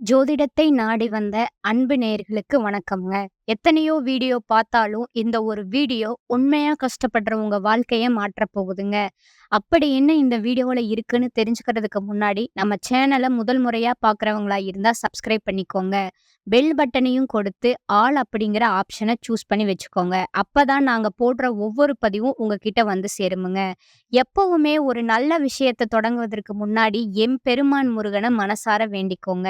ஜோதிடத்தை நாடி வந்த அன்பு நேயர்களுக்கு வணக்கம்ங்க. எத்தனையோ வீடியோ பார்த்தாலும், இந்த ஒரு வீடியோ உண்மையா கஷ்டப்படுறவங்க வாழ்க்கைய மாற்றப் போகுதுங்க. அப்படி என்ன இந்த வீடியோல இருக்குன்னு தெரிஞ்சுக்கிறதுக்கு முன்னாடி, நம்ம சேனல முதல் முறையா பார்க்குறவங்களா இருந்தா சப்ஸ்கிரைப் பண்ணிக்கோங்க. பெல் பட்டனையும் கொடுத்து, ஆல் அப்படிங்கிற ஆப்ஷன சூஸ் பண்ணி வச்சுக்கோங்க. அப்பதான் நாங்க போடுற ஒவ்வொரு பதிவும் உங்ககிட்ட வந்து சேருமுங்க. எப்பவுமே ஒரு நல்ல விஷயத்த தொடங்குவதற்கு முன்னாடி எம்பெருமான் முருகன மனசார வேண்டிக்கோங்க.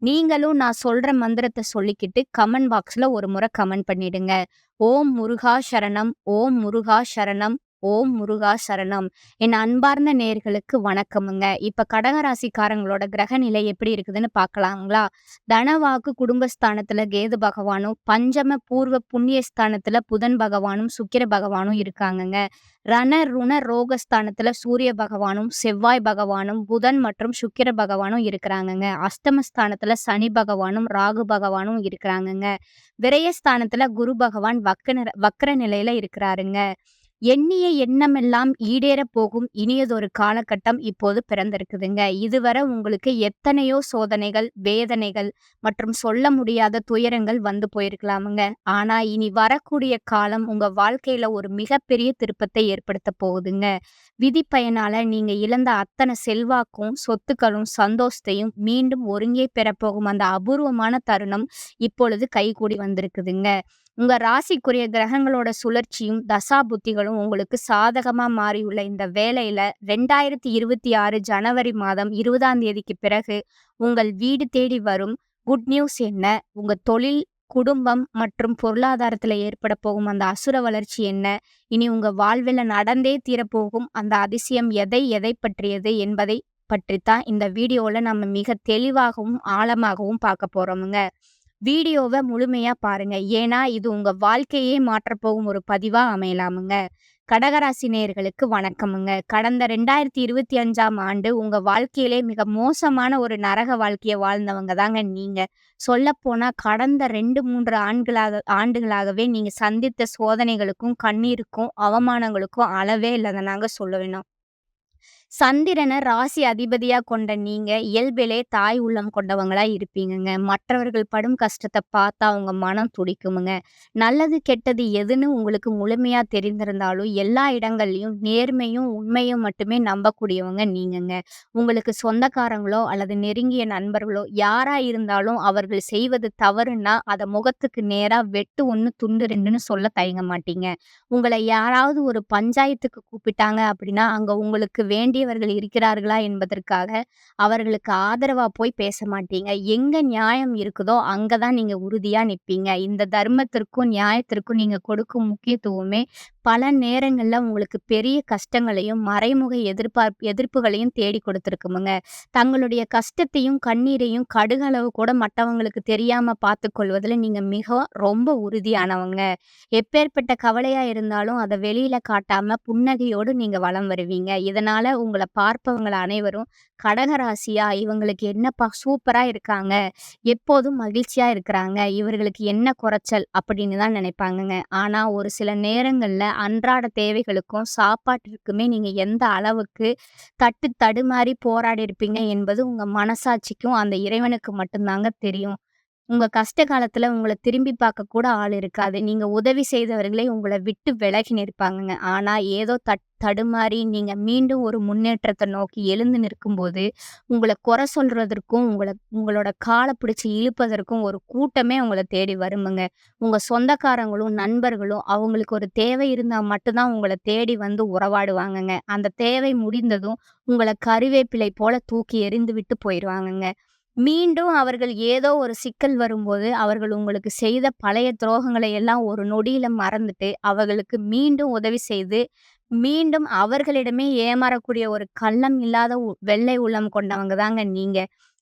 நீங்களும் நான் சொல்ற மந்திரத்த சொல்லிக்கிட்டு கமெண்ட் பாக்ஸ்ல ஒரு முறை கமெண்ட் பண்ணிடுங்க. ஓம் முருகா சரணம், ஓம் முருகா சரணம், ஓம் முருகா சரணம். என் அன்பார்ந்த நேயர்களுக்கு வணக்கமுங்க. இப்ப கடகராசிக்காரங்களோட கிரக நிலை எப்படி இருக்குதுன்னு பார்க்கலாங்களா? தனவாக்கு குடும்பஸ்தானத்துல கேது பகவானும், பஞ்சம பூர்வ புண்ணியஸ்தானத்துல புதன் பகவானும், சுக்கிர பகவானும் இருக்காங்கங்க. ரண ருண ரோகஸ்தானத்துல சூரிய பகவானும், செவ்வாய் பகவானும், புதன் மற்றும் சுக்கிர பகவானும் இருக்கிறாங்கங்க. அஷ்டமஸ்தானத்துல சனி பகவானும், ராகு பகவானும் இருக்கிறாங்கங்க. விரயஸ்தானத்துல குரு பகவான் வக்ர நிலையில இருக்கிறாருங்க. எண்ணிய எண்ணமெல்லாம் ஈடேறப் போகும் இனியதொரு காலகட்டம் இப்போது பிறந்திருக்குதுங்க. இதுவரை உங்களுக்கு எத்தனையோ சோதனைகள், வேதனைகள் மற்றும் சொல்ல முடியாத துயரங்கள் வந்து போயிருக்கலாமுங்க. ஆனா இனி வரக்கூடிய காலம் உங்க வாழ்க்கையில ஒரு மிகப்பெரிய திருப்பத்தை ஏற்படுத்தப் போகுதுங்க. விதி பயனால நீங்க இழந்த அத்தனை செல்வாக்கும், சொத்துக்களும், சந்தோஷத்தையும் மீண்டும் ஒருங்கே பெறப்போகும் அந்த அபூர்வமான தருணம் இப்பொழுது கைகூடி வந்திருக்குதுங்க. உங்க ராசிக்குரிய கிரகங்களோட சுழற்சியும் தசா புத்திகளும் உங்களுக்கு சாதகமா மாறியுள்ள இந்த வேளையில 2026 ஜனவரி மாதம் 20ஆம் தேதிக்கு பிறகு உங்கள் வீடு தேடி வரும் குட் நியூஸ் என்ன? உங்க தொழில், குடும்பம் மற்றும் பொருளாதாரத்துல ஏற்பட போகும் அந்த அசுர வளர்ச்சி என்ன? இனி உங்க வாழ்வில நடந்தே தீரப்போகும் அந்த அதிசயம் எதை பற்றியது என்பதை பற்றித்தான் இந்த வீடியோல நம்ம மிக தெளிவாகவும் ஆழமாகவும் பார்க்க போறோமுங்க. வீடியோவ முழுமையா பாருங்க. ஏன்னா, இது உங்க வாழ்க்கையே மாற்றப்போகும் ஒரு பதிவா அமையலாமுங்க. கடகராசி நேயர்களுக்கு வணக்கமுங்க. கடந்த 2025ஆம் ஆண்டு உங்க வாழ்க்கையிலே மிக மோசமான ஒரு நரக வாழ்க்கைய வாழ்ந்தவங்க தாங்க நீங்க. சொல்லப்போனா கடந்த 2, 3 ஆண்டுகளாகவே நீங்க சந்தித்த சோதனைகளுக்கும், கண்ணீருக்கும், அவமானங்களுக்கும் அளவே இல்லதனாங்க சொல்ல வேணும். சந்திரன ராசி அதிபதியா கொண்ட நீங்க இயல்பிலே தாய் உள்ளம் கொண்டவங்களா இருப்பீங்கங்க. மற்றவர்கள் படும் கஷ்டத்த பார்த்தா உங்க மனம் துடிக்குமுங்க. நல்லது, கெட்டது எதுன்னு உங்களுக்கு முழுமையா தெரிந்திருந்தாலும், எல்லா இடங்கள்லயும் நேர்மையும், உண்மையும் மட்டுமே நம்பக்கூடியவங்க நீங்கங்க. உங்களுக்கு சொந்தக்காரங்களோ அல்லது நெருங்கிய நண்பர்களோ யாரா இருந்தாலும் அவர்கள் செய்வது தவறுன்னா, அத முகத்துக்கு நேரா வெட்டு 1 துண்டு 2ன்னு சொல்ல தயங்க மாட்டீங்க. உங்கள யாராவது ஒரு பஞ்சாயத்துக்கு கூப்பிட்டாங்க அப்படின்னா, அங்க உங்களுக்கு வேண்டியவர்கள் இருக்கிறார்களா என்பதற்காக அவர்களுக்கு ஆதரவா போய் பேச மாட்டீங்க. எங்க நியாயம் இருக்குதோ அங்க தான் நீங்க உறுதியா நிப்பீங்க. இந்த தர்மத்திற்கும், நியாயத்திற்கும் நீங்க கொடுக்கும் முக்கியத்துவமே பல நேரங்கள்ல உங்களுக்கு பெரிய கஷ்டங்களையும், மறைமுக எதிர்ப்புகளையும் தேடி கொடுத்திருக்குமுங்க. தங்களுடைய கஷ்டத்தையும், கண்ணீரையும் கடுகளவு கூட மற்றவங்களுக்கு தெரியாம பார்த்துக்கொள்வதில நீங்க ரொம்ப உறுதியானவங்க. எப்பேர்ப்பட்ட கவலையா இருந்தாலும் அத வெளியில காட்டாம புன்னகையோடு நீங்க வலம் வருவீங்க. இதனால உங்கள பார்ப்பவங்க அனைவரும் கடகராசியா இவங்களுக்கு என்னப்பா சூப்பரா இருக்காங்க. எப்போதும் மகிழ்ச்சியா இருக்கிறாங்க. இவர்களுக்கு என்ன குறைச்சல் அப்படின்னு தான் நினைப்பாங்கங்க. ஆனா ஒரு சில நேரங்கள்ல அன்றாட தேவைகளுக்கும், சாப்பாட்டிற்குமே நீங்க எந்த அளவுக்கு தடுமாறி போராடி இருப்பீங்க என்பது உங்க மனசாட்சிக்கும், அந்த இறைவனுக்கு மட்டும் தாங்க தெரியும். உங்க கஷ்ட காலத்துல உங்கள திரும்பி பார்க்க கூட ஆள் இருக்காது. நீங்க உதவி செய்தவர்களே உங்கள விட்டு விலகி நிற்பாங்கங்க. ஆனா ஏதோ தடுமாறி நீங்க மீண்டும் ஒரு முன்னேற்றத்த நோக்கி எழுந்து நிற்கும்போது, உங்கள குறை சொல்றதற்கும், உங்களோட கால பிடிச்சு இழுப்பதற்கும் ஒரு கூட்டமே உங்கள தேடி வருமுங்க. உங்க சொந்தக்காரங்களும், நண்பர்களும் அவங்களுக்கு ஒரு தேவை இருந்தா மட்டும் தான் உங்கள தேடி வந்து உறவாடுவாங்கங்க. அந்த தேவை முடிந்ததும் உங்கள கருவேப்பிலை போல தூக்கி எறிந்து விட்டு போயிருவாங்கங்க. மீண்டும் அவர்கள் ஏதோ ஒரு சிக்கல் வரும்போது, அவர்கள் உங்களுக்கு செய்த பழைய துரோகங்களை எல்லாம் ஒரு நொடியில மறந்துட்டு, அவர்களுக்கு மீண்டும் உதவி செய்து, மீண்டும் அவர்களிடமே ஏமாறக்கூடிய ஒரு கள்ளம் இல்லாத வெள்ளை உள்ளம் கொண்டவங்க தாங்க நீங்க.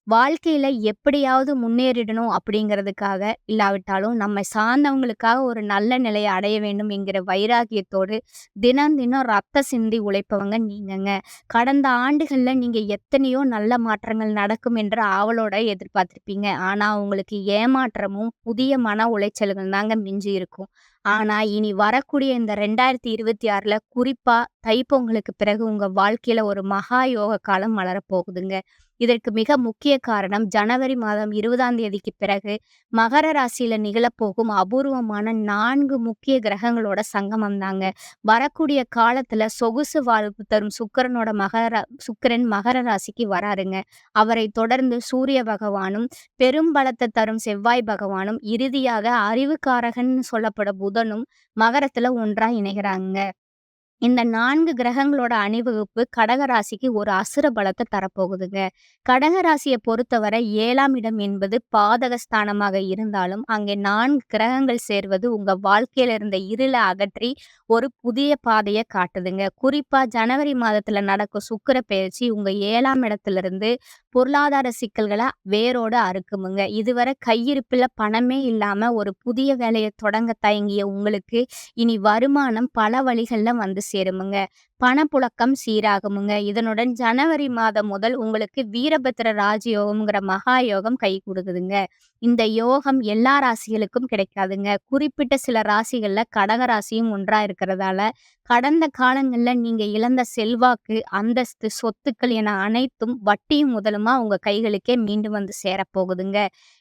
வாழ்க்கையில எப்படியாவது முன்னேறிடணும் அப்படிங்கிறதுக்காக இல்லாவிட்டாலும், நம்மை சார்ந்தவங்களுக்காக ஒரு நல்ல நிலையை அடைய வேண்டும் என்கிற வைராகியத்தோடு தினம் தினம் ரத்த சிந்தி உழைப்பவங்க நீங்கங்க. கடந்த ஆண்டுகள்ல நீங்க எத்தனையோ நல்ல மாற்றங்கள் நடக்கும் என்ற ஆவலோட எதிர்பார்த்திருப்பீங்க. ஆனா உங்களுக்கு ஏமாற்றமும், புதிய மன உளைச்சல்கள் தாங்க மிஞ்சி இருக்கும். ஆனா, இனி வரக்கூடிய இந்த 2026ல குறிப்பா தைப்பொங்கலுக்கு பிறகு உங்க வாழ்க்கையில ஒரு மகா யோக காலம் மலரப்போகுதுங்க. இதற்கு மிக முக்கிய காரணம் ஜனவரி மாதம் 20ஆம் தேதிக்கு பிறகு மகர ராசியில நிகழப்போகும் அபூர்வமான 4 முக்கிய கிரகங்களோட சங்கமம் தாங்க. வரக்கூடிய காலத்துல சொகுசு வாழ்வு தரும் சுக்கிரன் மகர ராசிக்கு வராருங்க. அவரைத் தொடர்ந்து சூரிய பகவானும், பெரும் பலத்த தரும் செவ்வாய் பகவானும், இறுதியாக அறிவுக்காரகன்னு சொல்லப்படும் புதனும் மகரத்துல ஒன்றா இணைகிறாங்க. இந்த 4 கிரகங்களோட அணிவகுப்பு கடக ராசிக்கு ஒரு அசுர பலத்த தரப்போகுதுங்க. கடக ராசிய பொறுத்தவரை 7ஆம் இடம் என்பது பாதக ஸ்தானமாக இருந்தாலும், அங்கே 4 கிரகங்கள் சேர்வது உங்க வாழ்க்கையில இருந்த இருள அகற்றி ஒரு புதிய பாதைய காட்டுதுங்க. குறிப்பா ஜனவரி மாதத்துல நடக்கும் சுக்கிர பெயர்ச்சி உங்க 7ஆம் இடத்திலிருந்து பொருளாதார சிக்கல்கள வேரோட அறுக்குமுங்க. இதுவரை கையிருப்புல பணமே இல்லாம ஒரு புதிய வேலைய தொடங்க தயங்கிய உங்களுக்கு இனி வருமானம் பல வழிகள்ல வந்து சேருமுங்க. பணப்புழக்கம் சீராகுமுங்க. இதனுடன் ஜனவரி மாதம் முதல் உங்களுக்கு வீரபத்திர ராஜயோகம்ங்கிற மகா யோகம் கை கொடுக்குதுங்க. இந்த யோகம் எல்லா ராசிகளுக்கும் கிடைக்காதுங்க. குறிப்பிட்ட சில ராசிகள்ல கடக ராசியும் ஒன்றா இருக்கிறதால, கடந்த காலங்கள்ல நீங்க இழந்த செல்வாக்கு, அந்தஸ்து, சொத்துக்கள் என அனைத்தும் வட்டியும் முதலுமா உங்க கைகளுக்கே மீண்டும் வந்து சேரப்போகுதுங்க.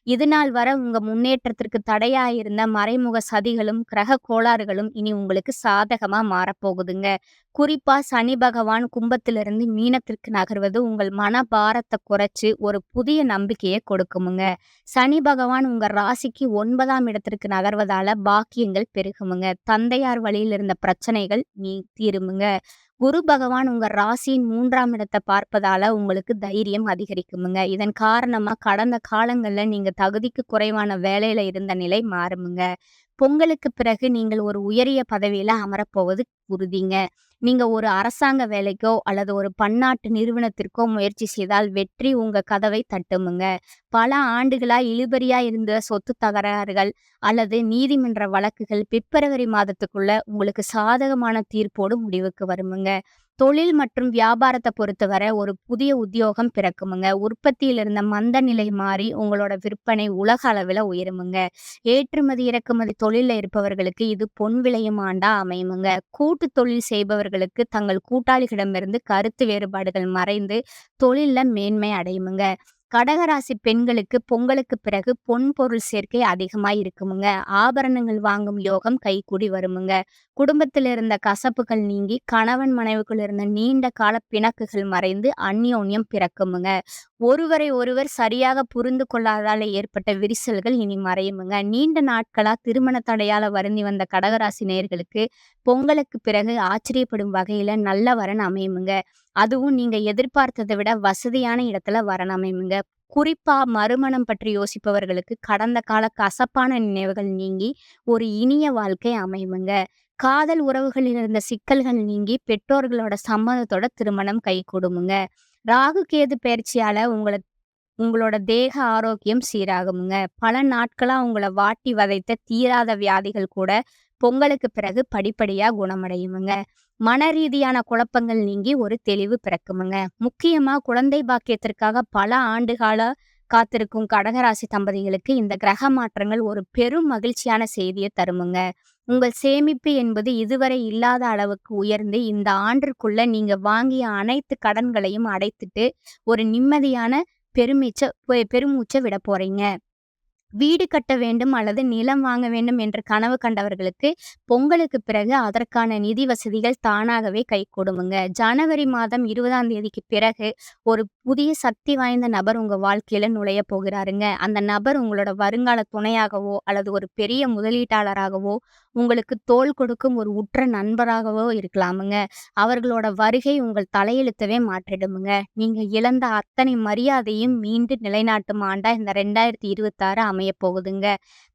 இதுநாள் வரை உங்க முன்னேற்றத்திற்கு தடையா இருந்த மறைமுக சதிகளும், கிரக கோளாறுகளும் இனி உங்களுக்கு சாதகமா மாறப்போகுதுங்க. குறிப்பா சனி பகவான் கும்பத்திலிருந்து மீனத்திற்கு நகர்வது உங்கள் மனபாரத்தை குறைச்சு ஒரு புதிய நம்பிக்கையை கொடுக்குமுங்க. சனி பகவான் உங்க ராசிக்கு 9ஆம் இடத்திற்கு நகர்வதால பாக்கியங்கள் பெருகுமுங்க. தந்தையார் வழியில் இருந்த பிரச்சனைகள் தீருமுங்க. குரு பகவான் உங்க ராசியின் 3ஆம் இடத்தை பார்ப்பதால உங்களுக்கு தைரியம் அதிகரிக்குமுங்க. இதன் காரணமா கடந்த காலங்கள்ல நீங்க தகுதிக்கு குறைவான வேலையில இருந்த நிலை மாறுமுங்க. பொங்கலுக்கு பிறகு நீங்கள் ஒரு உயரிய பதவியில அமரப்போவது உறுதிங்க. நீங்க ஒரு அரசாங்க வேலைக்கோ அல்லது ஒரு பன்னாட்டு நிறுவனத்திற்கோ முயற்சி செய்தால் வெற்றி உங்க கதவை தட்டுமுங்க. பல ஆண்டுகளா இழுபறியா இருந்த சொத்து தகராறுகள் அல்லது நீதிமன்ற வழக்குகள் பிப்ரவரி மாதத்துக்குள்ள உங்களுக்கு சாதகமான தீர்ப்போடு முடிவுக்கு வருமுங்க. தொழில் மற்றும் வியாபாரத்தை பொறுத்தவரை ஒரு புதிய உத்தியோகம் பிறக்குமுங்க. உற்பத்தியில் இருந்த மந்த நிலை மாறி உங்களோட விற்பனை உலக அளவில் உயருமுங்க. ஏற்றுமதி இறக்குமதி தொழிலில் இருப்பவர்களுக்கு இது பொன் விளையும் ஆண்டா அமையுமுங்க. கூட்டு தொழில் செய்பவர்களுக்கு தங்கள் கூட்டாளிகளிடமிருந்து கருத்து வேறுபாடுகள் மறைந்து தொழில்ல மேன்மை அடையுமுங்க. கடகராசி பெண்களுக்கு பொங்கலுக்கு பிறகு பொன் பொருள் சேர்க்கை அதிகமாய் இருக்குமுங்க. ஆபரணங்கள் வாங்கும் யோகம் கைகூடி வருமுங்க. குடும்பத்தில் இருந்த கசப்புகள் நீங்கி கணவன் மனைவிக்குள் இருந்த நீண்ட கால பிணக்குகள் மறைந்து அந்யோன்யம் பிறக்குமுங்க. ஒருவரை ஒருவர் சரியாக புரிந்து கொள்ளாதால ஏற்பட்ட விரிசல்கள் இனி மறையுமுங்க. நீண்ட நாட்களா திருமண தடையால வருந்தி வந்த கடகராசி நேயர்களுக்கு பொங்கலுக்கு பிறகு ஆச்சரியப்படும் வகையில நல்ல வரன் அமையுமுங்க. அதுவும் நீங்க எதிர்பார்த்ததை விட வசதியான இடத்துல வரன் அமையுமுங்க. குறிப்பா மறுமணம் பற்றி யோசிப்பவர்களுக்கு கடந்த கால கசப்பான நினைவுகள் நீங்கி ஒரு இனிய வாழ்க்கை அமையுமுங்க. காதல் உறவுகளில் இருந்த சிக்கல்கள் நீங்கி பெற்றோர்களோட சம்மதத்தோட திருமணம் கைகூடுமுங்க. ராகு கேது பயிற்சியால உங்களோட தேக ஆரோக்கியம் சீராகுமுங்க. பல நாட்களா உங்களை வாட்டி வதைத்த தீராத வியாதிகள் கூட பொங்கலுக்கு பிறகு படிப்படியா குணமடையுமுங்க. மன ரீதியான குழப்பங்கள் நீங்கி ஒரு தெளிவு பிறக்குமுங்க. முக்கியமா குழந்தை பாக்கியத்திற்காக பல ஆண்டுகால காத்திருக்கும் கடகராசி தம்பதிகளுக்கு இந்த கிரக மாற்றங்கள் ஒரு பெரும் மகிழ்ச்சியான செய்தியை தருமுங்க. உங்கள் சேமிப்பு என்பது இதுவரை இல்லாத அளவுக்கு உயர்ந்து இந்த ஆண்டிற்குள்ள நீங்க வாங்கிய அனைத்து கடன்களையும் அடைத்துட்டு ஒரு நிம்மதியான பெருமூச்சை விட போறீங்க. வீடு கட்ட வேண்டும் அல்லது நிலம் வாங்க வேண்டும் என்று கனவு கண்டவர்களுக்கு பொங்கலுக்கு பிறகு அதற்கான நிதி வசதிகள் தானாகவே கைகூடுமுங்க. ஜனவரி மாதம் 20ஆம் தேதிக்கு பிறகு ஒரு புதிய சக்தி வாய்ந்த நபர் உங்க வாழ்க்கையில நுழைய போகிறாருங்க. அந்த நபர் உங்களோட வருங்கால துணையாகவோ அல்லது ஒரு பெரிய முதலீட்டாளராகவோ உங்களுக்கு தோள் கொடுக்கும் ஒரு உற்ற நண்பராகவோ இருக்கலாமுங்க. அவர்களோட வருகை உங்கள் தலையெழுத்தவே மாற்றிடுமுங்க. நீங்க இழந்த அத்தனை மரியாதையும் மீண்டும் நிலைநாட்டும் ஆண்டா இந்த 2026 அமைய போகுதுங்க.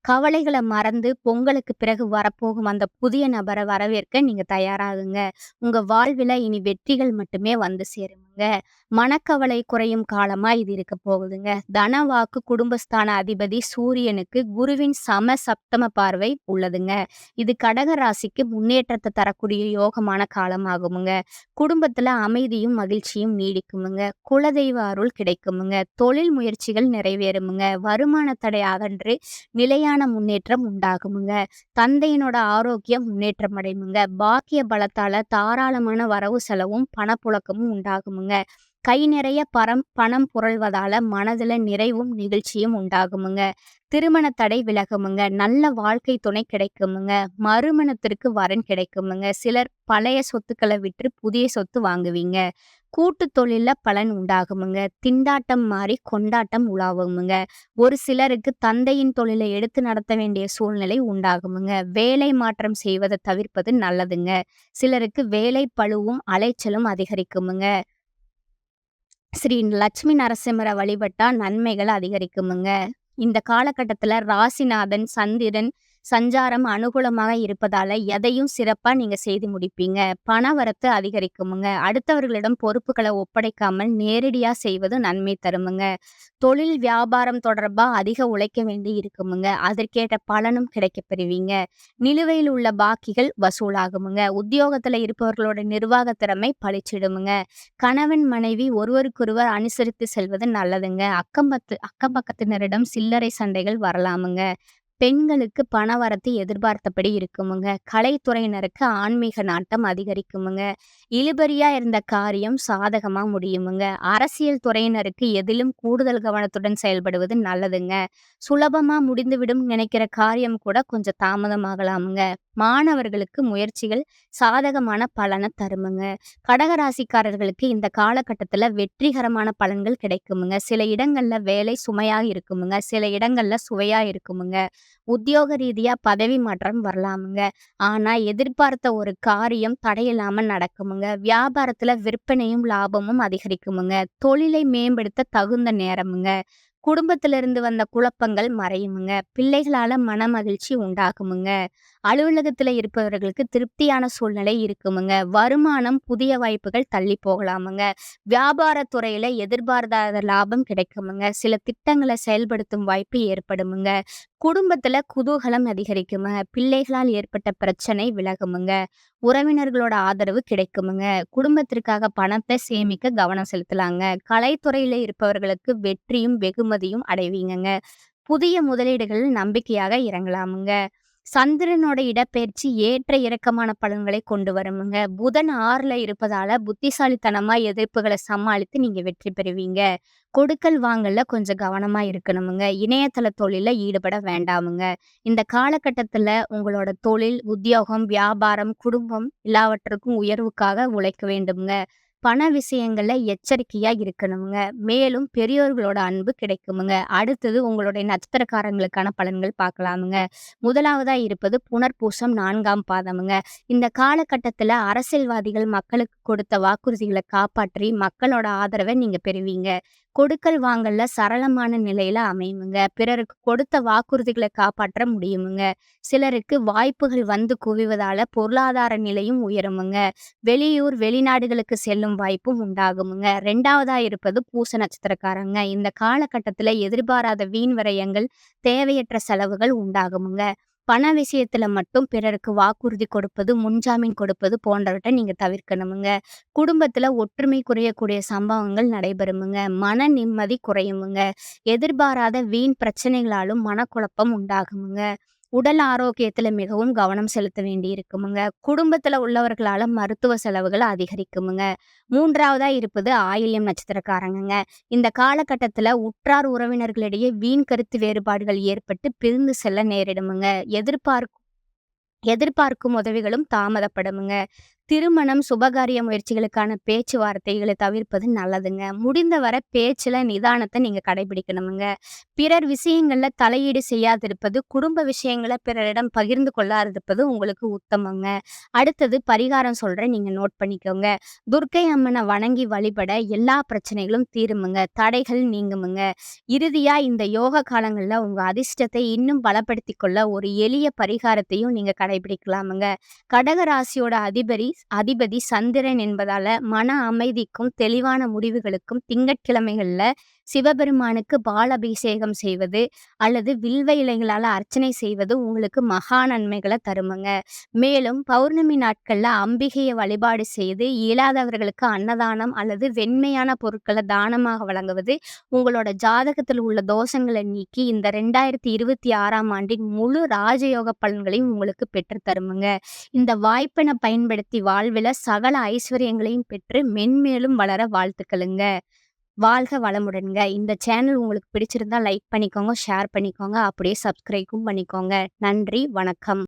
கவலைகளை மறந்து பொங்கலுக்கு பிறகு வரப்போகும் அந்த புதிய நபரை வரவேற்க நீங்க தயாராகுங்க. உங்க வாழ்வில இனி வெற்றிகள் மட்டுமே வந்து சேருமுங்க. மனக்கவலை குறையும் காலமா இது இருக்க போகுதுங்க. தனவாக்கு குடும்பஸ்தான அதிபதி சூரியனுக்கு குருவின் சம சப்தம பார்வை உள்ளதுங்க. இது கடக ராசிக்கு முன்னேற்றத்தை தரக்கூடிய யோகமான காலமாகுமுங்க. குடும்பத்துல அமைதியும் மகிழ்ச்சியும் நீடிக்குமுங்க. குலதெய்வ அருள் கிடைக்குமுங்க. தொழில் முயற்சிகள் நிறைவேறுமுங்க. வருமான தடை அகன்று நிலையான கல்யாண முன்னேற்றம் உண்டாகுமுங்க. தந்தையினோட ஆரோக்கியம் முன்னேற்றம் அடையுமுங்க. பாக்கிய பலத்தால தாராளமான வரவு செலவும் பணப்புழக்கமும் உண்டாகுமுங்க. கை நிறைய பணம் புரள்வதால மனதுல நிறைவும் நெகிழ்ச்சியும் உண்டாகுமுங்க. திருமண தடை விலகுமுங்க. நல்ல வாழ்க்கை துணை கிடைக்குமுங்க. மறுமணத்திற்கு வரன் கிடைக்குமுங்க. சிலர் பழைய சொத்துக்களை விற்று புதிய சொத்து வாங்குவீங்க. கூட்டு தொழில்ல பலன் உண்டாகுமுங்க. திண்டாட்டம் மாறி கொண்டாட்டம் உலாவுமுங்க. ஒரு சிலருக்கு தந்தையின் தொழிலை எடுத்து நடத்த வேண்டிய சூழ்நிலை உண்டாகுமுங்க. வேலை மாற்றம் செய்வதை தவிர்ப்பது நல்லதுங்க. சிலருக்கு வேலை பளுவும் அலைச்சலும் அதிகரிக்குமுங்க. ஸ்ரீ லட்சுமி நரசிம்மரை வழிபட்டா நன்மைகள் அதிகரிக்குமுங்க. இந்த காலகட்டத்துல ராசிநாதன் சந்திரன் சஞ்சாரம் அனுகூலமாக இருப்பதால எதையும் சிறப்பா நீங்க செய்து முடிப்பீங்க. பணவரத்து அதிகரிக்குமுங்க. அடுத்தவர்களிடம் பொறுப்புகளை ஒப்படைக்காமல் நேரடியா செய்வது நன்மை தருமுங்க. தொழில் வியாபாரம் தொடர்பா அதிக உழைக்க வேண்டி இருக்குமுங்க. அதற்கேற்ற பலனும் கிடைக்கப் பெறுவீங்க. நிலுவையில் உள்ள பாக்கிகள் வசூலாகுமுங்க. உத்தியோகத்துல இருப்பவர்களோட நிர்வாக திறமை பளிச்சிடுமுங்க. கணவன் மனைவி ஒருவருக்கொருவர் அனுசரித்து செல்வது நல்லதுங்க. அக்கம் பக்கத்தினரிடம் சில்லறை சண்டைகள் வரலாமுங்க. பெண்களுக்கு பணவரத்து எதிர்பார்த்தபடி இருக்குமுங்க. கலைத்துறையினருக்கு ஆன்மீக நாட்டம் அதிகரிக்குமுங்க. இழுபறியா இருந்த காரியம் சாதகமா முடியுமுங்க. அரசியல் துறையினருக்கு எதிலும் கூடுதல் கவனத்துடன் செயல்படுவது நல்லதுங்க. சுலபமா முடிந்துவிடும் நினைக்கிற காரியம் கூட கொஞ்சம் தாமதமாகலாமுங்க. மாணவர்களுக்கு முயற்சிகள் சாதகமான பலனை தருமுங்க. கடகராசிக்காரர்களுக்கு இந்த காலகட்டத்துல வெற்றிகரமான பலன்கள் கிடைக்குமுங்க. சில இடங்கள்ல வேலை சுமையாக இருக்குமுங்க. சில இடங்கள்ல சுவையா இருக்குமுங்க. உத்தியோக ரீதியா பதவி மாற்றம் வரலாமுங்க. ஆனா எதிர்பார்த்த ஒரு காரியம் தடையில்லாம நடக்குமுங்க. வியாபாரத்துல விற்பனையும் லாபமும் அதிகரிக்குமுங்க. தொழிலை மேம்படுத்த தகுந்த நேரமுங்க. குடும்பத்திலிருந்து வந்த குழப்பங்கள் மறையுமுங்க. பிள்ளைகளால மன மகிழ்ச்சி உண்டாகுமுங்க. அலுவலகத்துல இருப்பவர்களுக்கு திருப்தியான சூழ்நிலை இருக்குமுங்க. வருமானம் புதிய வாய்ப்புகள் தள்ளி போகலாமுங்க. வியாபாரத்துறையில எதிர்பார்க்காத லாபம் கிடைக்குமுங்க. சில திட்டங்களை செயல்படுத்தும் வாய்ப்பு ஏற்படுமுங்க. குடும்பத்துல குதூகலம் அதிகரிக்குமுங்க. பிள்ளைகளால் ஏற்பட்ட பிரச்சனை விலகுமுங்க. உறவினர்களோட ஆதரவு கிடைக்குமுங்க. குடும்பத்திற்காக பணத்தை சேமிக்க கவனம் செலுத்தலாங்க. கலைத்துறையில இருப்பவர்களுக்கு வெற்றியும் வெகுமதியும் அடைவீங்கங்க. புதிய முதலீடுகள் நம்பிக்கையாக இறங்கலாமுங்க. சந்திரனோட இடப்பெயர்ச்சி ஏற்ற இறக்கமான பலன்களை கொண்டு வருமுங்க. புதன் 6ல இருப்பதால புத்திசாலித்தனமா எதிர்ப்புகளை சமாளித்து நீங்க வெற்றி பெறுவீங்க. கொடுக்கல் வாங்கல்ல கொஞ்சம் கவனமா இருக்கணுமுங்க. இணையதள தொழில ஈடுபட வேண்டாமுங்க. இந்த காலகட்டத்துல உங்களோட தொழில், உத்தியோகம், வியாபாரம், குடும்பம் எல்லாவற்றுக்கும் உயர்வுக்காக உழைக்க வேண்டுமுங்க. பண விஷயங்கள்ல எச்சரிக்கையா இருக்கணுமுங்க. மேலும் பெரியோர்களோட அன்பு கிடைக்குமுங்க. அடுத்தது உங்களுடைய நட்சத்திரக்காரங்களுக்கான பலன்கள் பார்க்கலாமுங்க. முதலாவதா இருப்பது புனர்பூசம் 4ஆம் பாதமுங்க. இந்த காலகட்டத்துல அரசியல்வாதிகள் மக்களுக்கு கொடுத்த வாக்குறுதிகளை காப்பாற்றி மக்களோட ஆதரவை நீங்க பெறுவீங்க. கொடுக்கல் வாங்கல்ல சரளமான நிலையில அமையுமுங்க. பிறருக்கு கொடுத்த வாக்குறுதிகளை காப்பாற்ற முடியுமுங்க. சிலருக்கு வாய்ப்புகள் வந்து குவிவதால பொருளாதார நிலையும் உயருமுங்க. வெளியூர் வெளிநாடுகளுக்கு செல்லும் வாய்ப்பும் உண்டாகுமுங்க. 2வதா இருப்பது பூச நட்சத்திரக்காரங்க. இந்த காலகட்டத்துல எதிர்பாராத வீண் விரயங்கள், தேவையற்ற செலவுகள் உண்டாகுமுங்க. பண விஷயத்துல மட்டும் பிறருக்கு வாக்குறுதி கொடுப்பது, முன்ஜாமீன் கொடுப்பது போன்றவற்றை நீங்க தவிர்க்கணுமுங்க. குடும்பத்துல ஒற்றுமை குறையக்கூடிய சம்பவங்கள் நடைபெறுமுங்க. மன நிம்மதி குறையுமுங்க. எதிர்பாராத வீண் பிரச்சனைகளாலும் மனக்குழப்பம் உண்டாகுமுங்க. உடல் ஆரோக்கியத்துல மிகவும் கவனம் செலுத்த வேண்டி இருக்குமுங்க. குடும்பத்துல உள்ளவர்களால மருத்துவ செலவுகள் அதிகரிக்குமுங்க. 3வதா இருப்பது ஆயில்யம் நட்சத்திரக்காரங்கங்க. இந்த காலகட்டத்துல உற்றார் உறவினர்களிடையே வீண் கருத்து வேறுபாடுகள் ஏற்பட்டு பிரிந்து செல்ல நேரிடுமுங்க. எதிர்பார்க்கும் உதவிகளும் தாமதப்படுமுங்க. திருமணம், சுபகாரிய முயற்சிகளுக்கான பேச்சுவார்த்தைகளை தவிர்ப்பது நல்லதுங்க. முடிந்தவரை பேச்சுல நிதானத்தை நீங்க கடைபிடிக்கணுமுங்க. பிறர் விஷயங்கள்ல தலையீடு செய்யாதிருப்பது, குடும்ப விஷயங்களை பிறரிடம் பகிர்ந்து கொள்ளாதிருப்பது உங்களுக்கு உத்தமங்க. அடுத்தது பரிகாரம் சொல்றேன், நீங்க நோட் பண்ணிக்கோங்க. துர்க்கை அம்மனை வணங்கி வழிபட எல்லா பிரச்சனைகளும் தீருமுங்க. தடைகள் நீங்குமுங்க. இறுதியா இந்த யோக காலங்கள்ல உங்க அதிர்ஷ்டத்தை இன்னும் பலப்படுத்திக் கொள்ள ஒரு எளிய பரிகாரத்தையும் நீங்க கடைபிடிக்கலாமுங்க. கடகராசியோட அதிபதி சந்திரன் என்பதால மன அமைதிக்கும் தெளிவான முடிவுகளுக்கும் திங்கட்கிழமைகள்ல சிவபெருமானுக்கு பால் அபிஷேகம் செய்வது அல்லது வில்வ இலைகளால அர்ச்சனை செய்வது உங்களுக்கு மகா நன்மைகள தருமுங்க. மேலும் பௌர்ணமி நாட்கள்ல அம்பிகைய வழிபாடு செய்து இயலாதவர்களுக்கு அன்னதானம் அல்லது வெண்மையான பொருட்கள தானமாக வழங்குவது உங்களோட ஜாதகத்தில் உள்ள தோஷங்கள நீக்கி இந்த 2026ஆம் ஆண்டின் முழு ராஜயோக பலன்களையும் உங்களுக்கு பெற்று தருமுங்க. இந்த வாய்ப்பினை பயன்படுத்தி வாழ்வில சகல ஐஸ்வர்யங்களையும் பெற்று மென்மேலும் வளர வாழ்த்துக்களுங்க. வாழ்க வளமுடன்ங்க. இந்த சேனல் உங்களுக்கு பிடிச்சிருந்தா லைக் பண்ணிக்கோங்க, ஷேர் பண்ணிக்கோங்க, அப்படியே சப்ஸ்கிரைபும் பண்ணிக்கோங்க. நன்றி, வணக்கம்.